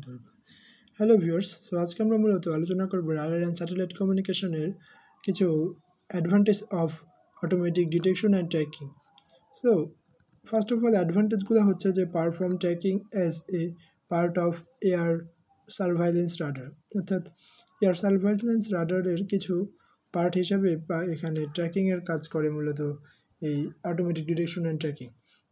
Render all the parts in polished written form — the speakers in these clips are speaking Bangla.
ধরবে। হ্যালো ভিউয়ার্স, সো আজকে আমরা মূলত আলোচনা করব রাডার অ্যান্ড স্যাটেলাইট কমিউনিকেশনের কিছু advantage of automatic detection and tracking. So first of all অ্যাডভান্টেজগুলো হচ্ছে যে perform tracking as a part of air surveillance radar, অর্থাৎ এয়ার সার্ভাইলেন্স রাডারের কিছু পার্ট হিসাবে বা এখানে ট্র্যাকিংয়ের কাজ করে মূলত এই automatic detection and tracking.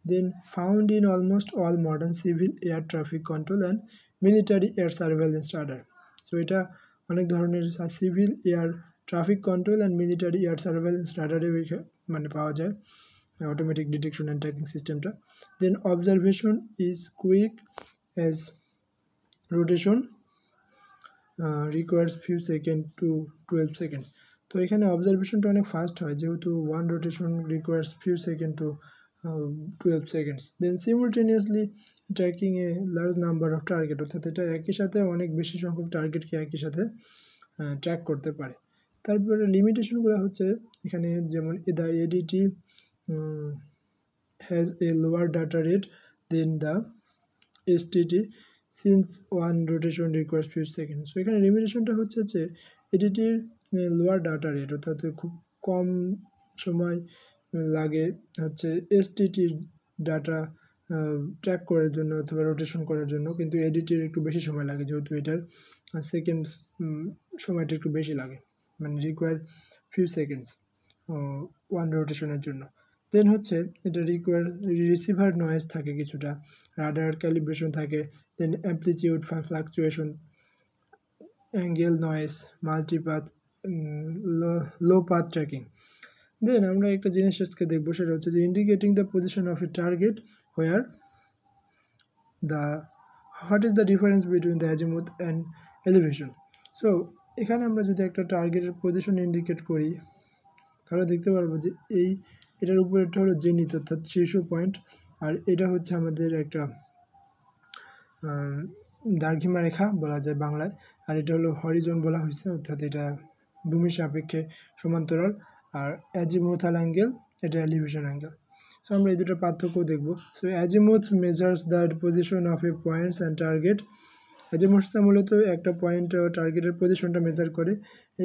Then found in almost all modern civil air traffic control and military air surveillance radar. So এটা অনেক ধরনের civil air traffic control and military air surveillance রাডারে মানে পাওয়া যায় অটোমেটিক ডিটেকশন অ্যান্ড ট্র্যাকিং সিস্টেমটা। Then observation is quick as rotation requires few second to 12 seconds. তো এখানে অবজারভেশনটা অনেক ফাস্ট হয় যেহেতু one rotation requires few second to 12 seconds. Then simultaneously tracking a large number of target, অর্থাৎ এটা একই সাথে অনেক বেশি সংখ্যক টার্গেটকে একই সাথে ট্র্যাক করতে পারে। তারপরে লিমিটেশনগুলো হচ্ছে এখানে যেমন the ADT has a lower data rate than the STT since one rotation requires few second. So এখানে লিমিটেশনটা হচ্ছে যে এডিটির লোয়ার ডাটা রেট, অর্থাৎ খুব কম সময় লাগে হচ্ছে এসটিটির ডাটা ট্র্যাক করার জন্য অথবা রোটেশন করার জন্য, কিন্তু এডিটির একটু বেশি সময় লাগে যেহেতু এটার সেকেন্ডস সময়টা একটু বেশি লাগে, মানে রিকোয়ার ফিউ সেকেন্ডস ওয়ান রোটেশনের জন্য। দেন হচ্ছে এটা রিসিভার নয়েজ থাকে কিছুটা, রাডার ক্যালিব্রেশন থাকে, then amplitude fluctuation, angle noise, multipath, low path tracking. Then আমরা একটা জিনিস আজকে দেখবো, সেটা হচ্ছে যে indicating the position of a target where what is the difference between the azimuth and elevation. So এখানে আমরা যদি একটা টার্গেটের পজিশন ইন্ডিকেট করি তাহলে দেখতে পারবো যে এটার উপরেরটা হলো জেনিথ, অর্থাৎ শীর্ষ পয়েন্ট, আর এটা হচ্ছে আমাদের একটা দ্রাঘিমা রেখা বলা যায় বাংলায়, আর এটা হলো হরিজন বলা হয়েছে, অর্থাৎ এটা ভূমির সাপেক্ষে সমান্তরাল, আর অ্যাজিমুথাল অ্যাঙ্গেল এটা এলিভেশন অ্যাঙ্গেল। সো আমরা এই দুটো পার্থক্য দেখবো। So azimuth measures the position of a points and target. অ্যাজিমুথটা মূলত একটা পয়েন্ট টার্গেটের পজিশনটা মেজার করে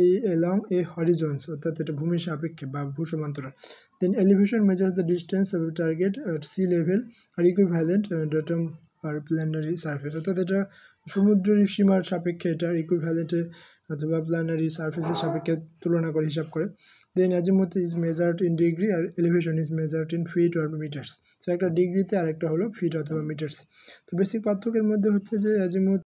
এই অ্যালং এ হরিজন্স, অর্থাৎ এটা ভূমির সাপেক্ষে বা ভূসমান্তরাল। Then elevation measures the distance of target at sea level আর ইকুইভ্যালেন্ট ডটম আর প্ল্যানারি সারফেস, অর্থাৎ এটা সমুদ্রের সীমার সাপেক্ষে এটার ইকুইভ্যালেন্টে অথবা প্ল্যানারি সারফেসের সাপেক্ষে তুলনা করে হিসাব করে। Then azimuth is measured in degree আর elevation is measured in feet or metres. So একটা ডিগ্রিতে আর একটা হলো ফিট অথবা মিটার্স। তো বেসিক পার্থক্যের মধ্যে হচ্ছে যে অ্যাজিমুথ